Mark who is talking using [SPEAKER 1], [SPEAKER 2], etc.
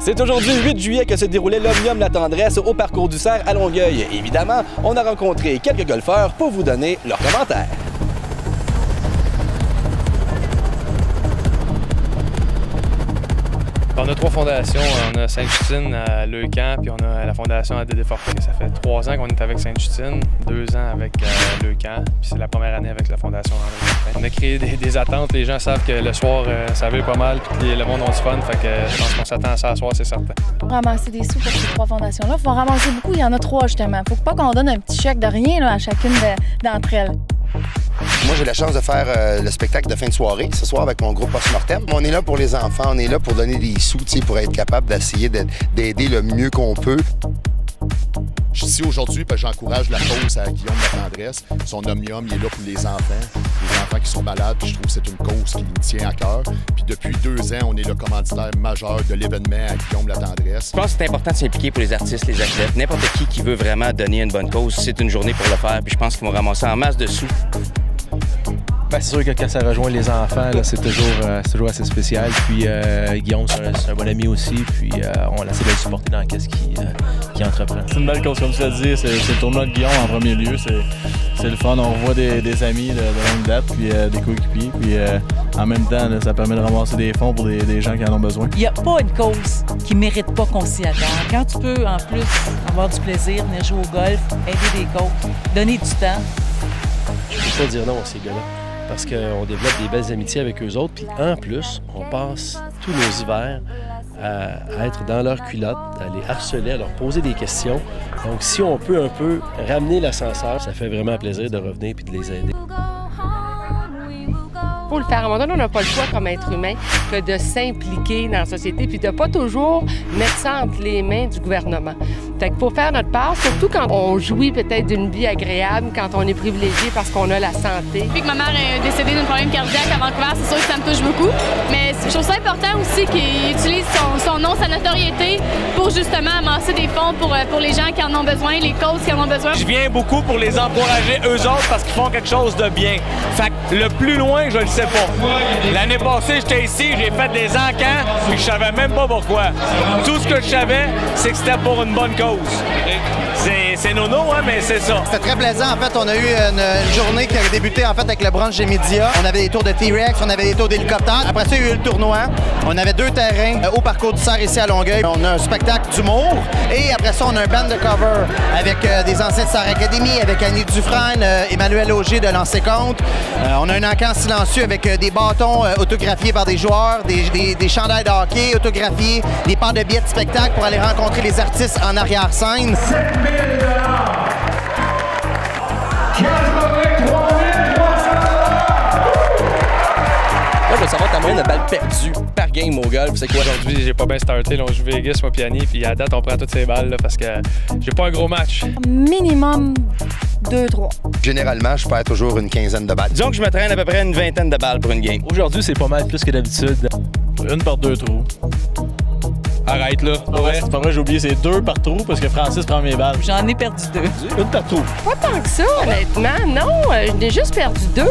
[SPEAKER 1] C'est aujourd'hui, 8 juillet, que se déroulait l'Omnium La Tendresse au Parcours du Cerf à Longueuil. Évidemment, on a rencontré quelques golfeurs pour vous donner leurs commentaires.
[SPEAKER 2] On a 3 fondations. On a Sainte-Justine à Leucan, puis on a la fondation à Dédé-Fortin. Ça fait 3 ans qu'on est avec Sainte-Justine, 2 ans avec Leucan, puis c'est la première année avec la fondation André-Fortin. On a créé des attentes. Les gens savent que le soir, ça va pas mal, puis le monde a du fun. Fait que je pense qu'on s'attend à ça ce soir, c'est certain.
[SPEAKER 3] Pour ramasser des sous pour ces 3 fondations-là, il faut en ramasser beaucoup. Il y en a 3, justement. Faut pas qu'on donne un petit chèque de rien là, à chacune d'entre elles.
[SPEAKER 4] Moi, j'ai la chance de faire le spectacle de fin de soirée ce soir avec mon groupe Post-Mortem. On est là pour les enfants, on est là pour donner des sous, pour être capable d'essayer d'aider le mieux qu'on peut.
[SPEAKER 5] Je suis ici aujourd'hui parce que j'encourage la cause à Guillaume La Tendresse. Son Omnium, il est là pour les enfants qui sont malades, puis je trouve que c'est une cause qui me tient à cœur. Puis depuis 2 ans, on est le commanditaire majeur de l'événement à Guillaume La Tendresse.
[SPEAKER 6] Je pense que c'est important de s'impliquer pour les artistes, les athlètes. N'importe qui veut vraiment donner une bonne cause, c'est une journée pour le faire. Puis je pense qu'ils vont ramasser en masse de sous.
[SPEAKER 7] C'est sûr que quand ça rejoint les enfants, c'est toujours assez spécial. Puis Guillaume, c'est un bon ami aussi. Puis on essaie de le supporter dans ce qu'il entreprend.
[SPEAKER 8] C'est une belle cause, comme tu l'as dit. C'est le tournoi de Guillaume en premier lieu. C'est le fun. On revoit des amis de longue date, puis des coéquipiers. Puis en même temps, là, ça permet de ramasser des fonds pour des gens qui en ont besoin.
[SPEAKER 9] Il n'y a pas une cause qui ne mérite pas qu'on s'y attende. Quand tu peux, en plus, avoir du plaisir, venir jouer au golf, aider des causes, donner du temps.
[SPEAKER 10] Je ne peux pas dire non à ces gars-là. Parce qu'on développe des belles amitiés avec eux autres. Puis en plus, on passe tous nos hivers à être dans leurs culottes, à les harceler, à leur poser des questions. Donc si on peut un peu ramener l'ascenseur, ça fait vraiment plaisir de revenir et de les aider.
[SPEAKER 11] Pour le faire, à un moment donné, on n'a pas le choix comme être humain que de s'impliquer dans la société puis de ne pas toujours mettre ça entre les mains du gouvernement. Fait qu'il faut faire notre part, surtout quand on jouit peut-être d'une vie agréable, quand on est privilégié parce qu'on a la santé.
[SPEAKER 12] Depuis que ma mère est décédée d'un problème cardiaque à Vancouver, c'est sûr que ça me touche beaucoup. Mais je trouve ça important aussi qu'il utilise son nom, sa notoriété pour justement amasser des fonds pour les gens qui en ont besoin, les causes qui en ont besoin.
[SPEAKER 13] Je viens beaucoup pour les encourager eux autres parce qu'ils font quelque chose de bien. Fait que le plus loin, je le sais pas. L'année passée, j'étais ici, j'ai fait des encans, puis je savais même pas pourquoi. Tout ce que je savais, c'est que c'était pour une bonne cause. C'est nono, hein, mais c'est ça.
[SPEAKER 14] C'était très plaisant. En fait, on a eu une journée qui a débuté en fait avec le brunch des médias. On avait des tours de T-Rex, on avait des tours d'hélicoptère. Après ça, il y a eu le tournoi. On avait 2 terrains au Parcours du Cerf ici à Longueuil. On a un spectacle d'humour. Et après ça, on a un band de cover avec des anciens de Star Academy, avec Annie Dufresne, Emmanuel Augier de Lancer Compte. On a un encan silencieux avec des bâtons autographiés par des joueurs, des chandails de hockey autographiés, des paires de billets de spectacle pour aller rencontrer les artistes en arrière-scène.
[SPEAKER 15] 7 000
[SPEAKER 1] Moi, je veux savoir ta moyenne de balles perdues par game au golf. C'est quoi?
[SPEAKER 2] Aujourd'hui, j'ai pas bien starté. Là, on joue Vegas, moi puis Annie, puis à date, on prend toutes ces balles là, parce que j'ai pas un gros match.
[SPEAKER 3] Minimum 2-3.
[SPEAKER 4] Généralement, je perds toujours une quinzaine de balles.
[SPEAKER 6] Disons que je me traîne à peu près une vingtaine de balles pour une game.
[SPEAKER 7] Aujourd'hui, c'est pas mal plus que d'habitude.
[SPEAKER 8] 1 par 2 trous.
[SPEAKER 13] Arrête là.
[SPEAKER 8] C'est pas vrai, j'ai oublié, c'est 2 par trou parce que Francis prend mes balles.
[SPEAKER 9] J'en ai perdu 2.
[SPEAKER 8] 1 par trou.
[SPEAKER 11] Pas tant que ça, honnêtement. Non, j'en ai juste perdu 2.